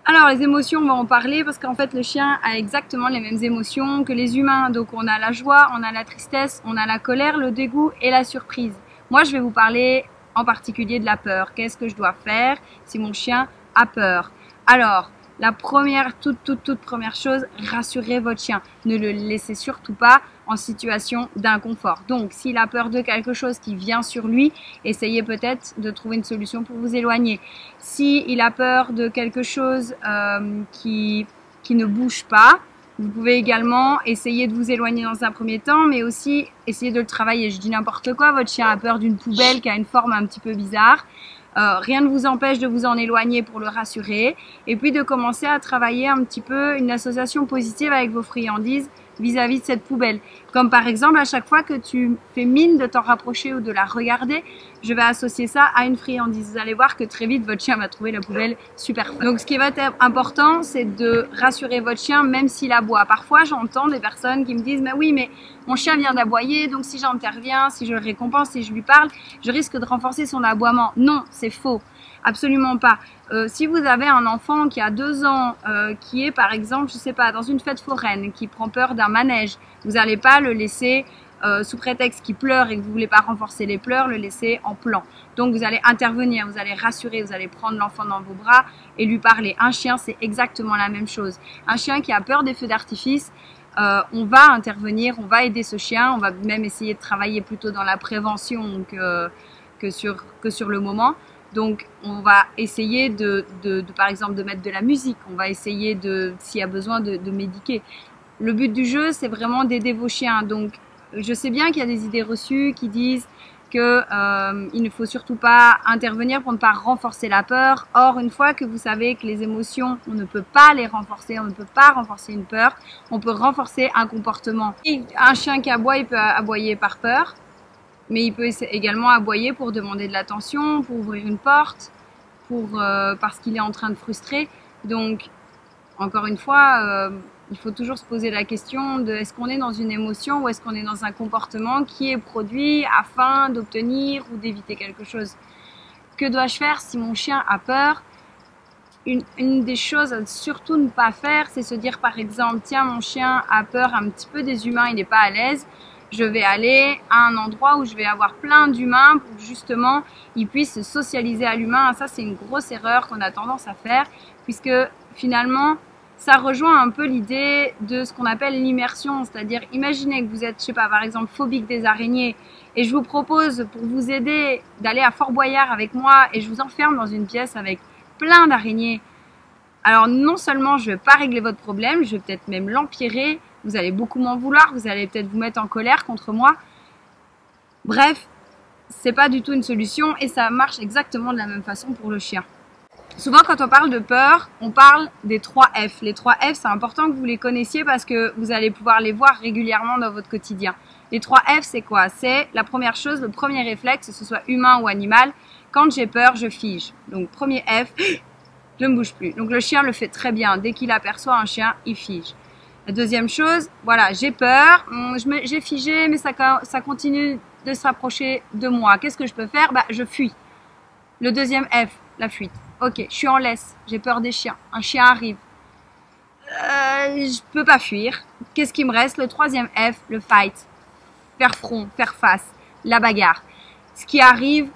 Alors les émotions, on va en parler parce qu'en fait le chien a exactement les mêmes émotions que les humains. Donc on a la joie, on a la tristesse, on a la colère, le dégoût et la surprise. Moi je vais vous parler en particulier de la peur. Qu'est-ce que je dois faire si mon chien a peur? Alors la première, toute première chose, rassurez votre chien. Ne le laissez surtout pas en situation d'inconfort. Donc, s'il a peur de quelque chose qui vient sur lui, essayez peut-être de trouver une solution pour vous éloigner. S'il a peur de quelque chose qui ne bouge pas, vous pouvez également essayer de vous éloigner dans un premier temps, mais aussi essayer de le travailler. Je dis n'importe quoi, votre chien a peur d'une poubelle qui a une forme un petit peu bizarre. Rien ne vous empêche de vous en éloigner pour le rassurer et puis de commencer à travailler un petit peu une association positive avec vos friandises vis-à-vis de cette poubelle. Comme par exemple, à chaque fois que tu fais mine de t'en rapprocher ou de la regarder, je vais associer ça à une friandise. Vous allez voir que très vite, votre chien va trouver la poubelle super fun. Donc ce qui va être important, c'est de rassurer votre chien même s'il aboie. Parfois, j'entends des personnes qui me disent « Mais oui, mais mon chien vient d'aboyer, donc si j'interviens, si je le récompense, si je lui parle, je risque de renforcer son aboiement. » Non, c'est faux. Absolument pas. Si vous avez un enfant qui a 2 ans, qui est par exemple, je sais pas, dans une fête foraine, qui prend peur d'un manège, vous n'allez pas le laisser sous prétexte qu'il pleure et que vous voulez pas renforcer les pleurs, le laisser en plan. Donc vous allez intervenir, vous allez rassurer, vous allez prendre l'enfant dans vos bras et lui parler. Un chien, c'est exactement la même chose. Un chien qui a peur des feux d'artifice, on va intervenir, on va aider ce chien, on va même essayer de travailler plutôt dans la prévention que sur le moment. Donc, on va essayer par exemple, de mettre de la musique. On va essayer s'il y a besoin, de médiquer. Le but du jeu, c'est vraiment d'aider vos chiens. Donc, je sais bien qu'il y a des idées reçues qui disent que il ne faut surtout pas intervenir pour ne pas renforcer la peur. Or, une fois que vous savez que les émotions, on ne peut pas les renforcer, on ne peut pas renforcer une peur, on peut renforcer un comportement. Un chien qui aboie, il peut aboyer par peur. Mais il peut également aboyer pour demander de l'attention, pour ouvrir une porte, parce qu'il est en train de frustrer. Donc, encore une fois, il faut toujours se poser la question de est-ce qu'on est dans une émotion ou est-ce qu'on est dans un comportement qui est produit afin d'obtenir ou d'éviter quelque chose. Que dois-je faire si mon chien a peur? Une des choses à surtout ne pas faire, c'est se dire par exemple, tiens, mon chien a peur un petit peu des humains, il n'est pas à l'aise. Je vais aller à un endroit où je vais avoir plein d'humains pour justement ils puissent se socialiser à l'humain. Ça, c'est une grosse erreur qu'on a tendance à faire puisque finalement, ça rejoint un peu l'idée de ce qu'on appelle l'immersion. C'est-à-dire, imaginez que vous êtes, je sais pas, par exemple, phobique des araignées et je vous propose pour vous aider d'aller à Fort Boyard avec moi et je vous enferme dans une pièce avec plein d'araignées. Alors, non seulement je ne vais pas régler votre problème, je vais peut-être même l'empirer. Vous allez beaucoup m'en vouloir, vous allez peut-être vous mettre en colère contre moi. Bref, c'est pas du tout une solution et ça marche exactement de la même façon pour le chien. Souvent, quand on parle de peur, on parle des 3 F. Les 3 F, c'est important que vous les connaissiez parce que vous allez pouvoir les voir régulièrement dans votre quotidien. Les 3 F, c'est quoi? C'est la première chose, le premier réflexe, que ce soit humain ou animal. Quand j'ai peur, je fige. Donc, premier F, je ne bouge plus. Donc, le chien le fait très bien. Dès qu'il aperçoit un chien, il fige. La deuxième chose, voilà, j'ai peur, j'ai figé, mais ça continue de se rapprocher de moi. Qu'est-ce que je peux faire? Bah, je fuis. Le deuxième F, la fuite. Ok, je suis en laisse, j'ai peur des chiens. Un chien arrive. Je peux pas fuir. Qu'est-ce qui me reste? Le troisième F, le fight. Faire front, faire face, la bagarre. Ce qui arrive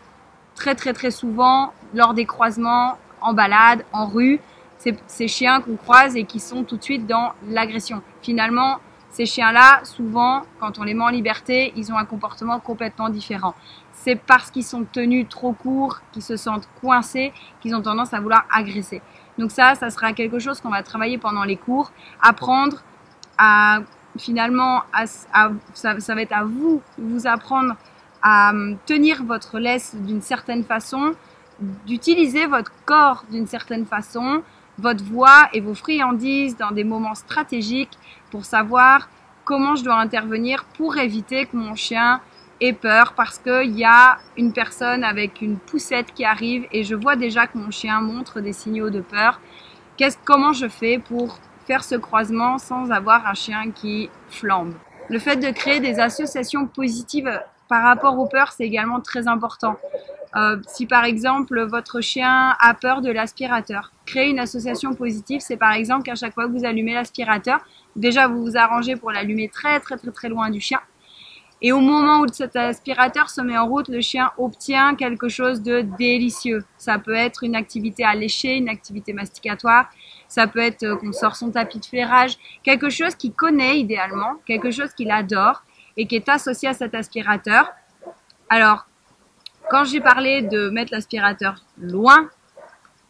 très souvent lors des croisements, en balade, en rue, ces chiens qu'on croise et qui sont tout de suite dans l'agression. Finalement, ces chiens-là, souvent, quand on les met en liberté, ils ont un comportement complètement différent. C'est parce qu'ils sont tenus trop courts, qu'ils se sentent coincés, qu'ils ont tendance à vouloir agresser. Donc ça sera quelque chose qu'on va travailler pendant les cours, apprendre à, finalement, ça va être à vous apprendre à tenir votre laisse d'une certaine façon, d'utiliser votre corps d'une certaine façon, votre voix et vos friandises dans des moments stratégiques pour savoir comment je dois intervenir pour éviter que mon chien ait peur parce qu'il y a une personne avec une poussette qui arrive et je vois déjà que mon chien montre des signaux de peur. Comment je fais pour faire ce croisement sans avoir un chien qui flambe? Le fait de créer des associations positives par rapport aux peurs, c'est également très important. Si par exemple votre chien a peur de l'aspirateur, créer une association positive, c'est par exemple qu'à chaque fois que vous allumez l'aspirateur, déjà vous vous arrangez pour l'allumer très loin du chien. Et au moment où cet aspirateur se met en route, le chien obtient quelque chose de délicieux. Ça peut être une activité à lécher, une activité masticatoire. Ça peut être qu'on sort son tapis de ferrage. Quelque chose qu'il connaît idéalement, quelque chose qu'il adore et qui est associé à cet aspirateur. Alors, quand j'ai parlé de mettre l'aspirateur loin,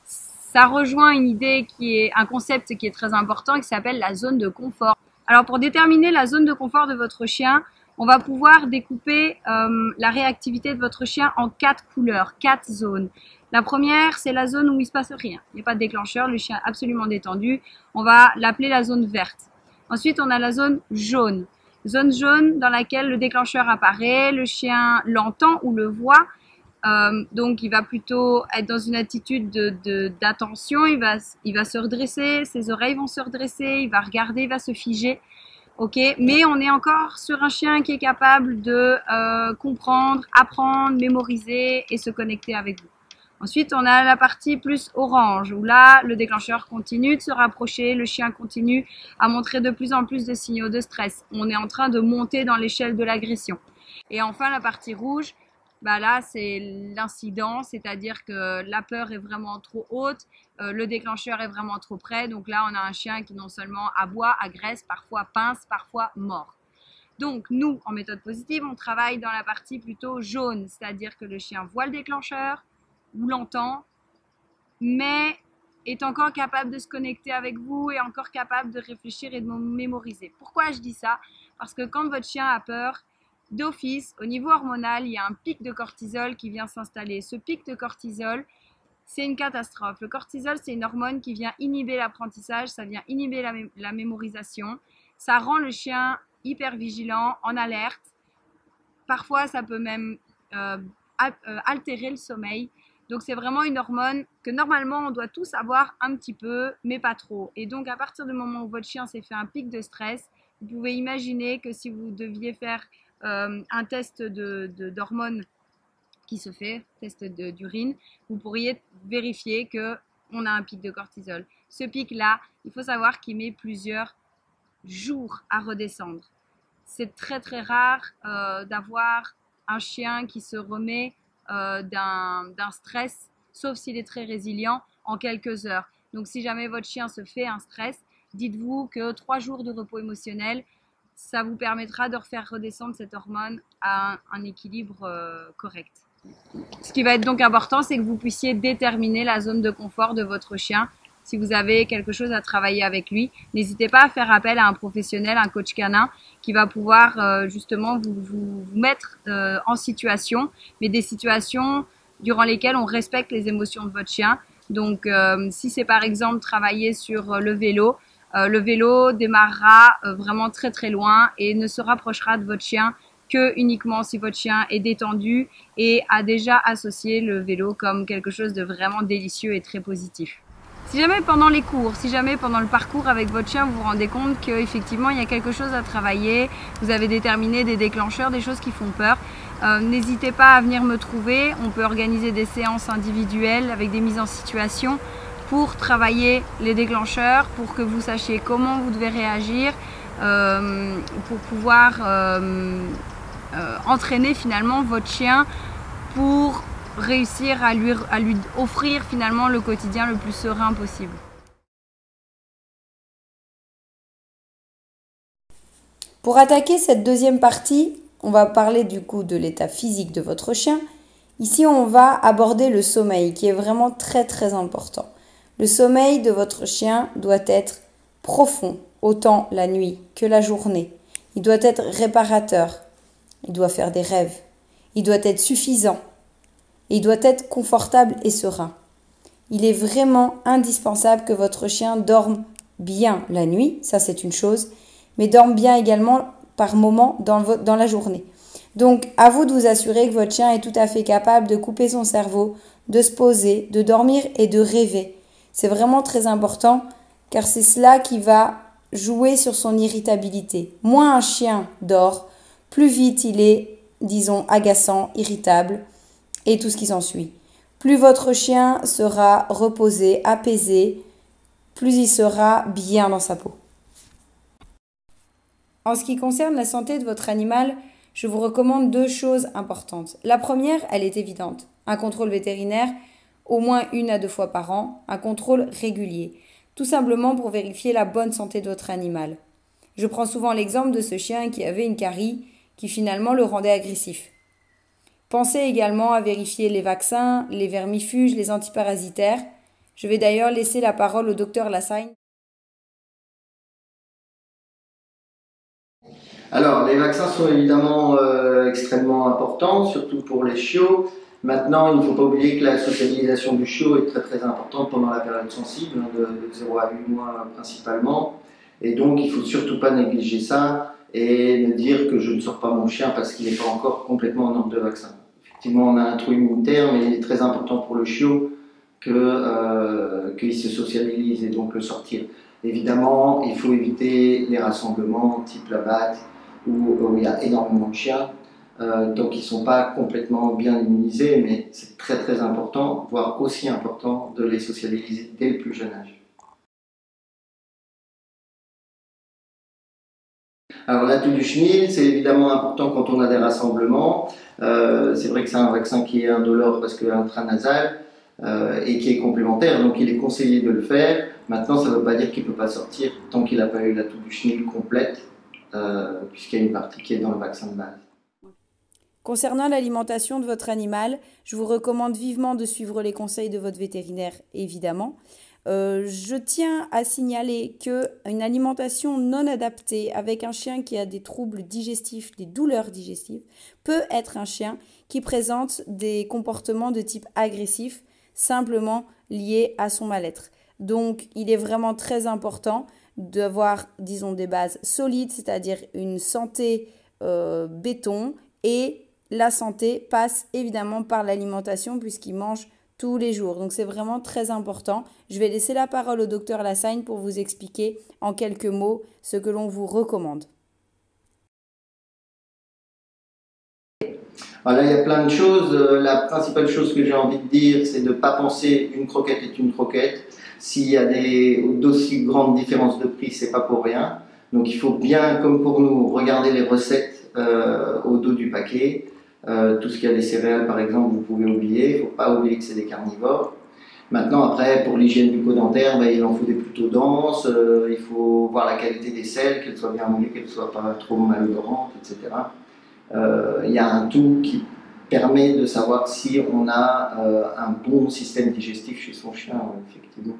ça rejoint une idée un concept qui est très important qui s'appelle la zone de confort. Alors, pour déterminer la zone de confort de votre chien, on va pouvoir découper la réactivité de votre chien en 4 couleurs, 4 zones. La première, c'est la zone où il ne se passe rien. Il n'y a pas de déclencheur, le chien est absolument détendu. On va l'appeler la zone verte. Ensuite, on a la zone jaune. Zone jaune dans laquelle le déclencheur apparaît, le chien l'entend ou le voit. Donc, il va plutôt être dans une attitude d'attention. Il va se redresser, ses oreilles vont se redresser, il va regarder, il va se figer. Ok, mais on est encore sur un chien qui est capable de comprendre, apprendre, mémoriser et se connecter avec vous. Ensuite, on a la partie plus orange, où là, le déclencheur continue de se rapprocher, le chien continue à montrer de plus en plus de signaux de stress. On est en train de monter dans l'échelle de l'agression. Et enfin, la partie rouge, bah là, c'est l'incident, c'est-à-dire que la peur est vraiment trop haute, le déclencheur est vraiment trop près. Donc là, on a un chien qui non seulement aboie, agresse, parfois pince, parfois mord. Donc nous, en méthode positive, on travaille dans la partie plutôt jaune, c'est-à-dire que le chien voit le déclencheur ou l'entend, mais est encore capable de se connecter avec vous et encore capable de réfléchir et de mémoriser. Pourquoi je dis ça? Parce que quand votre chien a peur, d'office, au niveau hormonal, il y a un pic de cortisol qui vient s'installer. Ce pic de cortisol, c'est une catastrophe. Le cortisol, c'est une hormone qui vient inhiber l'apprentissage, ça vient inhiber la mémorisation. Ça rend le chien hyper vigilant, en alerte. Parfois, ça peut même altérer le sommeil. Donc, c'est vraiment une hormone que normalement, on doit tous avoir un petit peu, mais pas trop. Et donc, à partir du moment où votre chien s'est fait un pic de stress, vous pouvez imaginer que si vous deviez faire un test d'hormones qui se fait, test d'urine, vous pourriez vérifier qu'on a un pic de cortisol. Ce pic-là, il faut savoir qu'il met plusieurs jours à redescendre. C'est très rare d'avoir un chien qui se remet d'un stress, sauf s'il est très résilient, en quelques heures. Donc si jamais votre chien se fait un stress, dites-vous que 3 jours de repos émotionnel, ça vous permettra de refaire redescendre cette hormone à un équilibre correct. Ce qui va être donc important, c'est que vous puissiez déterminer la zone de confort de votre chien. Si vous avez quelque chose à travailler avec lui, n'hésitez pas à faire appel à un professionnel, un coach canin, qui va pouvoir justement vous mettre en situation, mais des situations durant lesquelles on respecte les émotions de votre chien. Donc, si c'est par exemple travailler sur le vélo démarrera vraiment très loin et ne se rapprochera de votre chien que uniquement si votre chien est détendu et a déjà associé le vélo comme quelque chose de vraiment délicieux et très positif. Si jamais pendant les cours, si jamais pendant le parcours avec votre chien, vous vous rendez compte qu'effectivement il y a quelque chose à travailler, vous avez déterminé des déclencheurs, des choses qui font peur, n'hésitez pas à venir me trouver. On peut organiser des séances individuelles avec des mises en situation pour travailler les déclencheurs, pour que vous sachiez comment vous devez réagir, pour pouvoir entraîner finalement votre chien pour réussir à lui offrir finalement le quotidien le plus serein possible. Pour attaquer cette deuxième partie, on va parler du coup de l'état physique de votre chien. Ici, on va aborder le sommeil qui est vraiment très important. Le sommeil de votre chien doit être profond, autant la nuit que la journée. Il doit être réparateur. Il doit faire des rêves. Il doit être suffisant. Il doit être confortable et serein. Il est vraiment indispensable que votre chien dorme bien la nuit, ça c'est une chose, mais dorme bien également par moment dans la journée. Donc, à vous de vous assurer que votre chien est tout à fait capable de couper son cerveau, de se poser, de dormir et de rêver. C'est vraiment très important car c'est cela qui va jouer sur son irritabilité. Moins un chien dort, plus vite il est, disons, agaçant, irritable et tout ce qui s'ensuit. plus votre chien sera reposé, apaisé, plus il sera bien dans sa peau. En ce qui concerne la santé de votre animal, je vous recommande 2 choses importantes. La première, elle est évidente. Un contrôle vétérinaire, au moins 1 à 2 fois par an, un contrôle régulier. Tout simplement pour vérifier la bonne santé de votre animal. Je prends souvent l'exemple de ce chien qui avait une carie qui finalement le rendait agressif. Pensez également à vérifier les vaccins, les vermifuges, les antiparasitaires. Je vais d'ailleurs laisser la parole au docteur Lassagne. Alors, les vaccins sont évidemment extrêmement importants, surtout pour les chiots. Maintenant, il ne faut pas oublier que la socialisation du chiot est très très importante pendant la période sensible, de 0 à 8 mois principalement. Et donc, il ne faut surtout pas négliger ça et me dire que je ne sors pas mon chien parce qu'il n'est pas encore complètement en ordre de vaccin. Effectivement, on a un trou immunitaire, mais il est très important pour le chiot qu'il se socialise et donc le sortir. Évidemment, il faut éviter les rassemblements type la batte où il y a énormément de chiens. Donc ils ne sont pas complètement bien immunisés, mais c'est très très important, voire aussi important, de les socialiser dès le plus jeune âge. Alors la toux du chenil, c'est évidemment important quand on a des rassemblements. C'est vrai que c'est un vaccin qui est indolore parce que intranasal et qui est complémentaire, donc il est conseillé de le faire. Maintenant, ça ne veut pas dire qu'il ne peut pas sortir tant qu'il n'a pas eu la toux du chenil complète, puisqu'il y a une partie qui est dans le vaccin de base. Concernant l'alimentation de votre animal, je vous recommande vivement de suivre les conseils de votre vétérinaire, évidemment. Je tiens à signaler qu'une alimentation non adaptée avec un chien qui a des troubles digestifs, des douleurs digestives, peut être un chien qui présente des comportements de type agressif, simplement liés à son mal-être. Donc, il est vraiment très important d'avoir, disons, des bases solides, c'est-à-dire une santé béton, et la santé passe évidemment par l'alimentation puisqu'il mange tous les jours. Donc c'est vraiment très important. Je vais laisser la parole au docteur Lassagne pour vous expliquer en quelques mots ce que l'on vous recommande. Alors là, il y a plein de choses. La principale chose que j'ai envie de dire, c'est de ne pas penser une croquette est une croquette. S'il y a d'aussi grandes différences de prix, c'est pas pour rien. Donc il faut bien, comme pour nous, regarder les recettes au dos du paquet. Tout ce qui a des céréales, par exemple, vous pouvez oublier. Il ne faut pas oublier que c'est des carnivores. Maintenant, après, pour l'hygiène bucco-dentaire, il en faut des plutôt denses. Il faut voir la qualité des selles, qu'elles soient bien mouillées, qu'elles ne soient pas trop malodorantes, etc. Il y a un tout qui permet de savoir si on a un bon système digestif chez son chien, effectivement.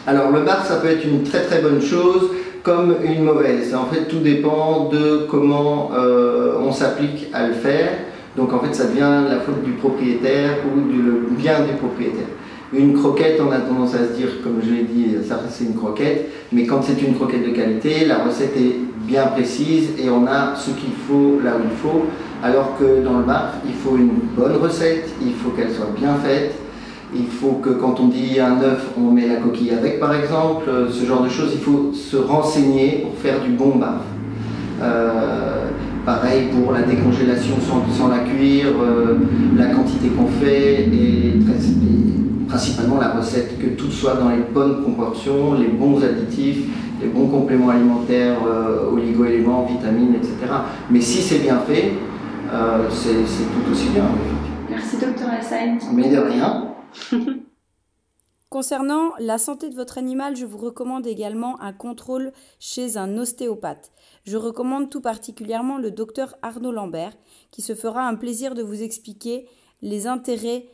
Alors le bar, ça peut être une très très bonne chose comme une mauvaise. En fait, tout dépend de comment on s'applique à le faire. Donc en fait, ça devient la faute du propriétaire ou du bien du propriétaire. Une croquette, on a tendance à se dire, comme je l'ai dit, ça c'est une croquette, mais quand c'est une croquette de qualité, la recette est bien précise et on a ce qu'il faut là où il faut, alors que dans le bar, il faut une bonne recette, il faut qu'elle soit bien faite, il faut que quand on dit un œuf, on met la coquille avec par exemple, ce genre de choses, il faut se renseigner pour faire du bon bar. Pareil pour la décongélation sans la cuire, la quantité qu'on fait et principalement la recette, que tout soit dans les bonnes proportions, les bons additifs, les bons compléments alimentaires, oligo-éléments, vitamines, etc. Mais si c'est bien fait, c'est tout aussi bien. Merci docteur Lassagne. Mais de rien. Concernant la santé de votre animal, je vous recommande également un contrôle chez un ostéopathe. Je recommande tout particulièrement le docteur Arnaud Lambert, qui se fera un plaisir de vous expliquer les intérêts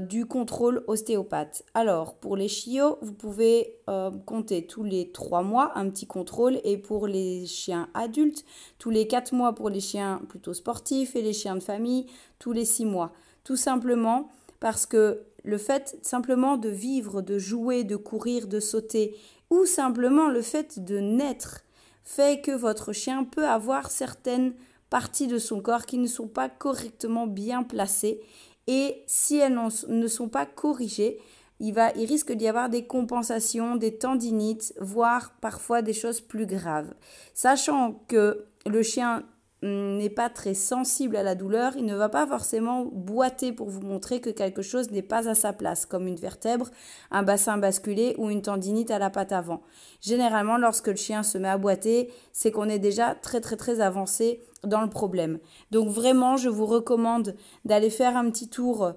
du contrôle ostéopathe. Alors, pour les chiots, vous pouvez compter tous les 3 mois un petit contrôle, et pour les chiens adultes, tous les 4 mois pour les chiens plutôt sportifs et les chiens de famille, tous les 6 mois. Tout simplement parce que le fait simplement de vivre, de jouer, de courir, de sauter, ou simplement le fait de naître, fait que votre chien peut avoir certaines parties de son corps qui ne sont pas correctement bien placées, et si elles ne sont pas corrigées, il risque d'y avoir des compensations, des tendinites, voire parfois des choses plus graves. Sachant que le chien n'est pas très sensible à la douleur, il ne va pas forcément boiter pour vous montrer que quelque chose n'est pas à sa place, comme une vertèbre, un bassin basculé ou une tendinite à la patte avant. Généralement, lorsque le chien se met à boiter, c'est qu'on est déjà très avancé dans le problème. Donc vraiment, je vous recommande d'aller faire un petit tour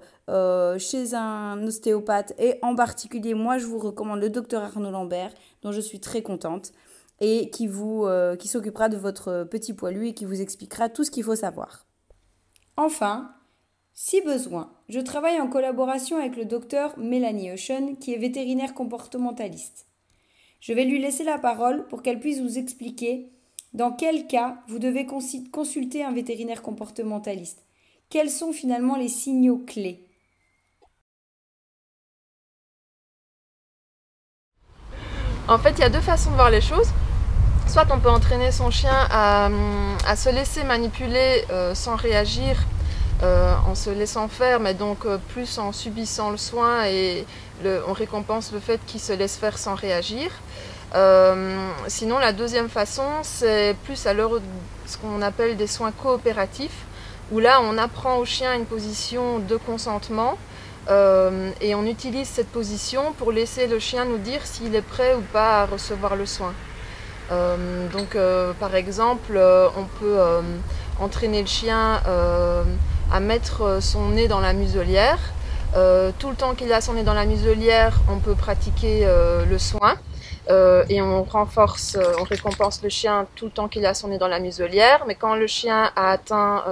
chez un ostéopathe, et en particulier, moi, je vous recommande le docteur Arnaud Lambert, dont je suis très contente, et qui s'occupera de votre petit poilu et qui vous expliquera tout ce qu'il faut savoir. Enfin, si besoin, je travaille en collaboration avec le docteur Mélanie Ocean, qui est vétérinaire comportementaliste. Je vais lui laisser la parole pour qu'elle puisse vous expliquer dans quel cas vous devez consulter un vétérinaire comportementaliste. Quels sont finalement les signaux clés ? En fait, il y a deux façons de voir les choses. Soit on peut entraîner son chien à se laisser manipuler sans réagir, en se laissant faire, mais donc plus en subissant le soin, et on récompense le fait qu'il se laisse faire sans réagir. Sinon, la deuxième façon, c'est plus à l'heure ce qu'on appelle des soins coopératifs, où là on apprend au chien une position de consentement. Et on utilise cette position pour laisser le chien nous dire s'il est prêt ou pas à recevoir le soin. Par exemple, on peut entraîner le chien à mettre son nez dans la muselière. Tout le temps qu'il a son nez dans la muselière, on peut pratiquer le soin. Et on récompense le chien tout le temps qu'il a son nez dans la muselière, mais quand le chien a atteint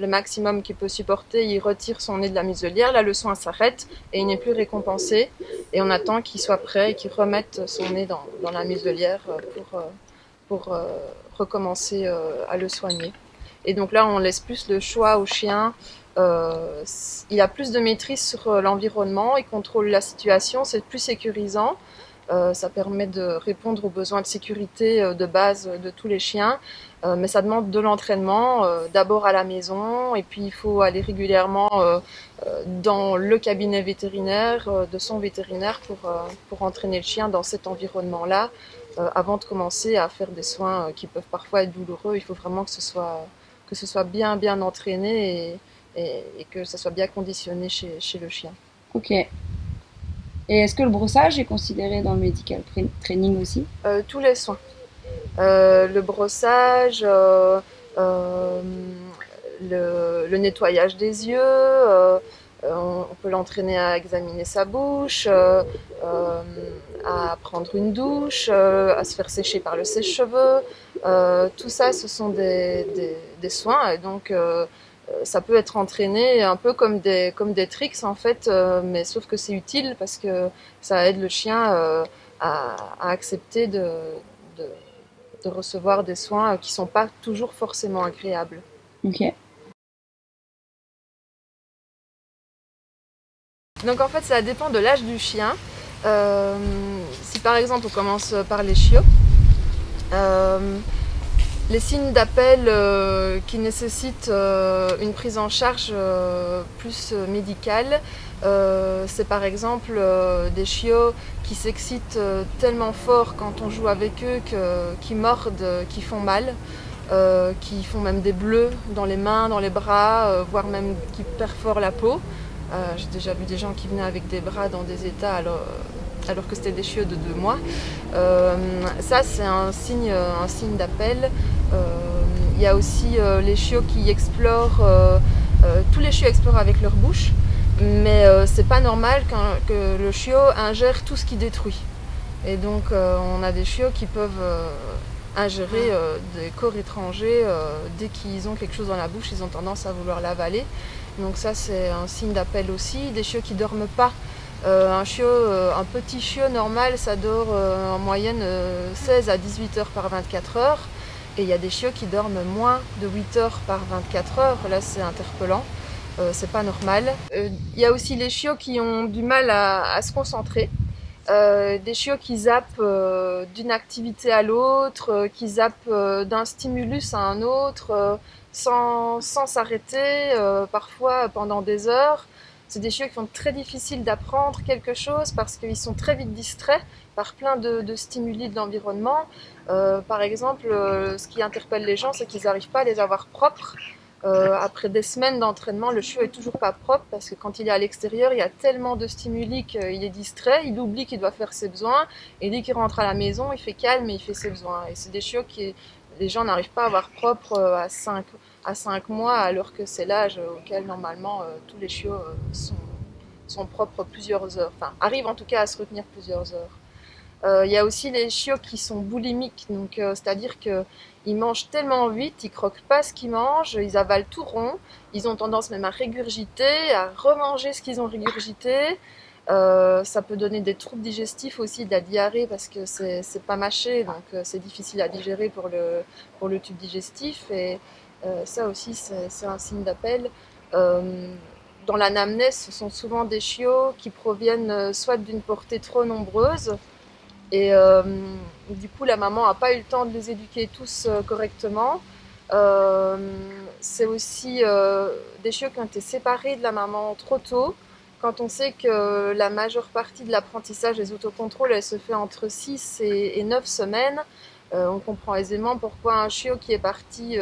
le maximum qu'il peut supporter, il retire son nez de la muselière, là le soin s'arrête et il n'est plus récompensé, et on attend qu'il soit prêt et qu'il remette son nez dans la muselière pour recommencer à le soigner. Et donc là on laisse plus le choix au chien, il a plus de maîtrise sur l'environnement, il contrôle la situation, c'est plus sécurisant. Ça permet de répondre aux besoins de sécurité de base de tous les chiens, mais ça demande de l'entraînement, d'abord à la maison, et puis il faut aller régulièrement dans le cabinet vétérinaire de son vétérinaire pour entraîner le chien dans cet environnement-là, avant de commencer à faire des soins qui peuvent parfois être douloureux. Il faut vraiment que ce soit bien entraîné et que ça soit bien conditionné chez le chien. Ok. Et est-ce que le brossage est considéré dans le medical training aussi ? Tous les soins. Le brossage, le nettoyage des yeux, on peut l'entraîner à examiner sa bouche, à prendre une douche, à se faire sécher par le sèche-cheveux. Tout ça, ce sont des soins, et donc ça peut être entraîné un peu comme des tricks en fait, mais sauf que c'est utile parce que ça aide le chien à accepter de recevoir des soins qui ne sont pas toujours forcément agréables. Ok. Donc en fait ça dépend de l'âge du chien. Si par exemple on commence par les chiots, les signes d'appel qui nécessitent une prise en charge plus médicale, c'est par exemple des chiots qui s'excitent tellement fort quand on joue avec eux qu'ils mordent, qui font mal, qui font même des bleus dans les mains, dans les bras, voire même qui perforent la peau. J'ai déjà vu des gens qui venaient avec des bras dans des états alors que c'était des chiots de 2 mois. Ça, c'est un signe d'appel. Il y a aussi les chiots qui explorent, tous les chiots explorent avec leur bouche, mais c'est pas normal que le chiot ingère tout ce qui détruit. Et donc on a des chiots qui peuvent ingérer des corps étrangers. Dès qu'ils ont quelque chose dans la bouche, ils ont tendance à vouloir l'avaler. Donc ça, c'est un signe d'appel aussi. Des chiots qui dorment pas. Un petit chiot normal, ça dort en moyenne 16 à 18 heures par 24 heures. Et il y a des chiots qui dorment moins de 8 heures par 24 heures. Là, c'est interpellant. C'est pas normal. Il y a aussi les chiots qui ont du mal à se concentrer. Des chiots qui zappent d'une activité à l'autre, qui zappent d'un stimulus à un autre, sans s'arrêter, parfois pendant des heures. C'est des chiots qui sont très difficiles d'apprendre quelque chose parce qu'ils sont très vite distraits par plein de stimuli de l'environnement. Par exemple, ce qui interpelle les gens, c'est qu'ils n'arrivent pas à les avoir propres. Après des semaines d'entraînement, le chiot est toujours pas propre parce que quand il est à l'extérieur, il y a tellement de stimuli qu'il est distrait, il oublie qu'il doit faire ses besoins et dès qu'il rentre à la maison, il fait calme et il fait ses besoins. Et c'est des chiots que les gens n'arrivent pas à avoir propre à 5 mois alors que c'est l'âge auquel normalement tous les chiots sont propres plusieurs heures, enfin arrivent en tout cas à se retenir plusieurs heures. Il y a aussi les chiots qui sont boulimiques, donc c'est-à-dire qu'ils mangent tellement vite, ils croquent pas ce qu'ils mangent, ils avalent tout rond, ils ont tendance même à régurgiter, à remanger ce qu'ils ont régurgité. Ça peut donner des troubles digestifs aussi, de la diarrhée parce que c'est pas mâché, donc c'est difficile à digérer pour le tube digestif. Et ça aussi, c'est un signe d'appel. Dans l'anamnèse, ce sont souvent des chiots qui proviennent soit d'une portée trop nombreuse, et du coup, la maman n'a pas eu le temps de les éduquer tous correctement. C'est aussi des chiots qui ont été séparés de la maman trop tôt. Quand on sait que la majeure partie de l'apprentissage des autocontrôles, elle se fait entre 6 et 9 semaines, on comprend aisément pourquoi un chiot qui est parti,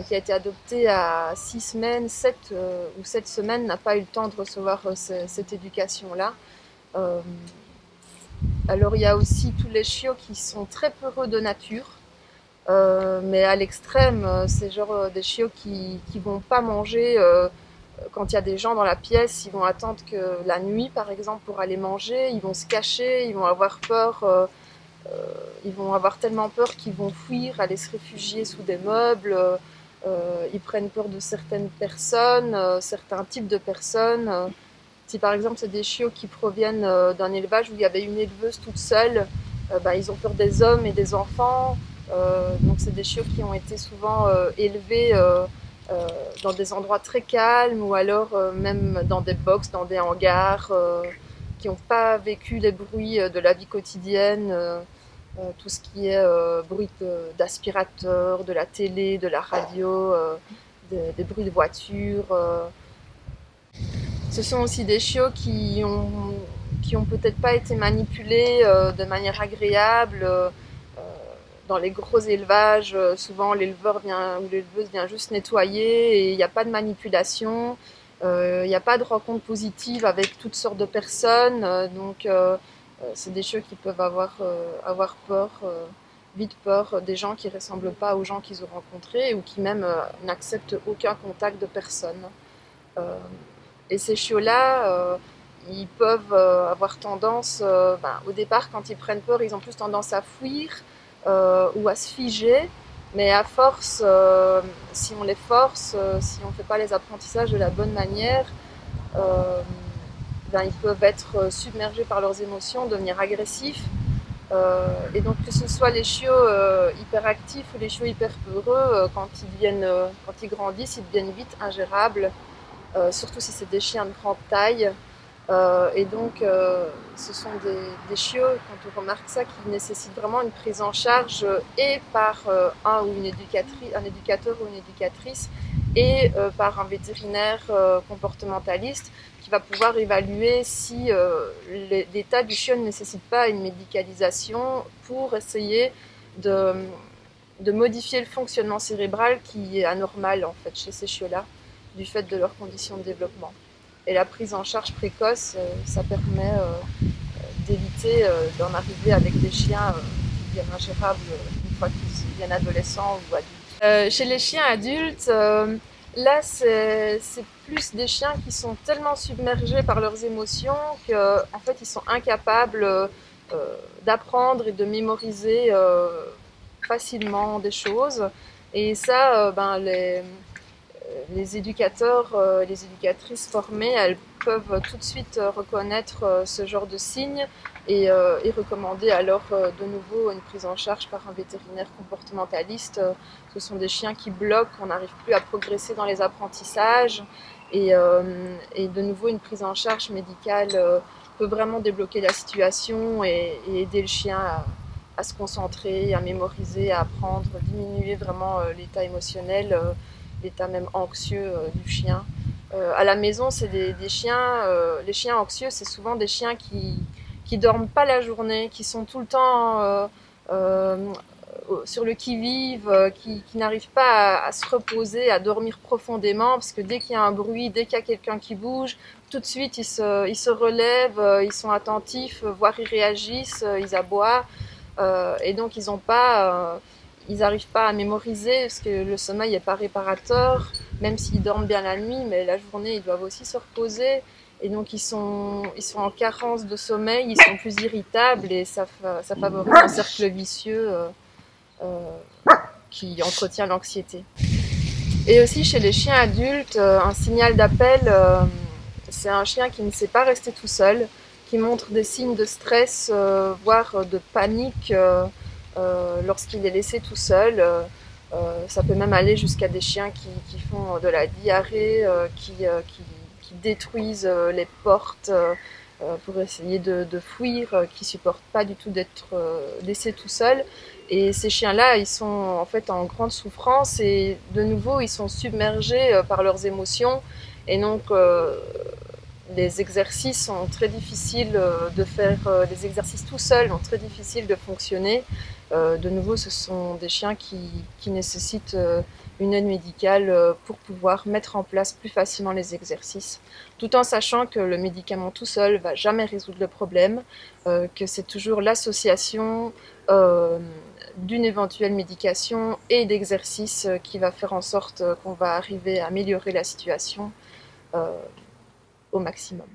qui a été adopté à 6 semaines, 7 ou 7 semaines, n'a pas eu le temps de recevoir cette éducation-là. Alors il y a aussi tous les chiots qui sont très peureux de nature, mais à l'extrême, c'est genre des chiots qui vont pas manger quand il y a des gens dans la pièce, ils vont attendre que la nuit par exemple pour aller manger, ils vont se cacher, ils vont avoir peur, ils vont avoir tellement peur qu'ils vont fuir, aller se réfugier sous des meubles, ils prennent peur de certaines personnes, certains types de personnes. Si par exemple c'est des chiots qui proviennent d'un élevage où il y avait une éleveuse toute seule, ils ont peur des hommes et des enfants. Donc c'est des chiots qui ont été souvent élevés dans des endroits très calmes ou alors même dans des box, dans des hangars, qui n'ont pas vécu les bruits de la vie quotidienne, tout ce qui est bruit d'aspirateur, de la télé, de la radio, des bruits de voiture. Ce sont aussi des chiots qui ont peut-être pas été manipulés de manière agréable. Dans les gros élevages, souvent l'éleveur ou l'éleveuse vient juste nettoyer et il n'y a pas de manipulation, il n'y a pas de rencontre positive avec toutes sortes de personnes. Donc c'est des chiots qui peuvent avoir peur, vite peur des gens qui ne ressemblent pas aux gens qu'ils ont rencontrés ou qui même n'acceptent aucun contact de personne. Et ces chiots-là, ils peuvent avoir tendance, au départ, quand ils prennent peur, ils ont plus tendance à fuir ou à se figer. Mais à force, si on les force, si on ne fait pas les apprentissages de la bonne manière, ils peuvent être submergés par leurs émotions, devenir agressifs. Et donc que ce soit les chiots hyperactifs ou les chiots hyper peureux, quand ils grandissent, ils deviennent vite ingérables. Surtout si c'est des chiens de grande taille. Et donc, ce sont des chiots, quand on remarque ça, qui nécessitent vraiment une prise en charge et par un éducateur ou une éducatrice et par un vétérinaire comportementaliste qui va pouvoir évaluer si l'état du chiot ne nécessite pas une médicalisation pour essayer de modifier le fonctionnement cérébral qui est anormal en fait chez ces chiots-là, du fait de leurs conditions de développement. Et la prise en charge précoce, ça permet d'éviter d'en arriver avec des chiens qui deviennent ingérables une fois qu'ils deviennent adolescents ou adultes. Chez les chiens adultes, là c'est plus des chiens qui sont tellement submergés par leurs émotions qu'en fait ils sont incapables d'apprendre et de mémoriser facilement des choses. Et ça, les éducateurs, les éducatrices formées, elles peuvent tout de suite reconnaître ce genre de signes et recommander alors de nouveau une prise en charge par un vétérinaire comportementaliste. Ce sont des chiens qui bloquent, on n'arrive plus à progresser dans les apprentissages et de nouveau une prise en charge médicale peut vraiment débloquer la situation et aider le chien à se concentrer, à mémoriser, à apprendre, diminuer vraiment l'état émotionnel, l'état même anxieux du chien. À la maison, c'est des chiens, les chiens anxieux, c'est souvent des chiens qui dorment pas la journée, qui sont tout le temps sur le qui-vive, qui n'arrivent pas à se reposer, à dormir profondément, parce que dès qu'il y a un bruit, dès qu'il y a quelqu'un qui bouge, tout de suite ils se relèvent, ils sont attentifs, voire ils réagissent, ils aboient, et donc ils n'arrivent pas à mémoriser, parce que le sommeil n'est pas réparateur, même s'ils dorment bien la nuit, mais la journée ils doivent aussi se reposer. Et donc ils sont en carence de sommeil, ils sont plus irritables et ça favorise un cercle vicieux qui entretient l'anxiété. Et aussi chez les chiens adultes, un signal d'appel, c'est un chien qui ne sait pas rester tout seul, qui montre des signes de stress, voire de panique lorsqu'il est laissé tout seul. Ça peut même aller jusqu'à des chiens qui font de la diarrhée, qui détruisent les portes pour essayer de fuir, qui ne supportent pas du tout d'être laissés tout seuls. Et ces chiens-là, ils sont en fait en grande souffrance et de nouveau, ils sont submergés par leurs émotions. Et donc, les exercices sont très difficiles de faire, les exercices tout seuls sont très difficiles de fonctionner. De nouveau, ce sont des chiens qui nécessitent une aide médicale pour pouvoir mettre en place plus facilement les exercices, tout en sachant que le médicament tout seul ne va jamais résoudre le problème, que c'est toujours l'association d'une éventuelle médication et d'exercices qui va faire en sorte qu'on va arriver à améliorer la situation au maximum.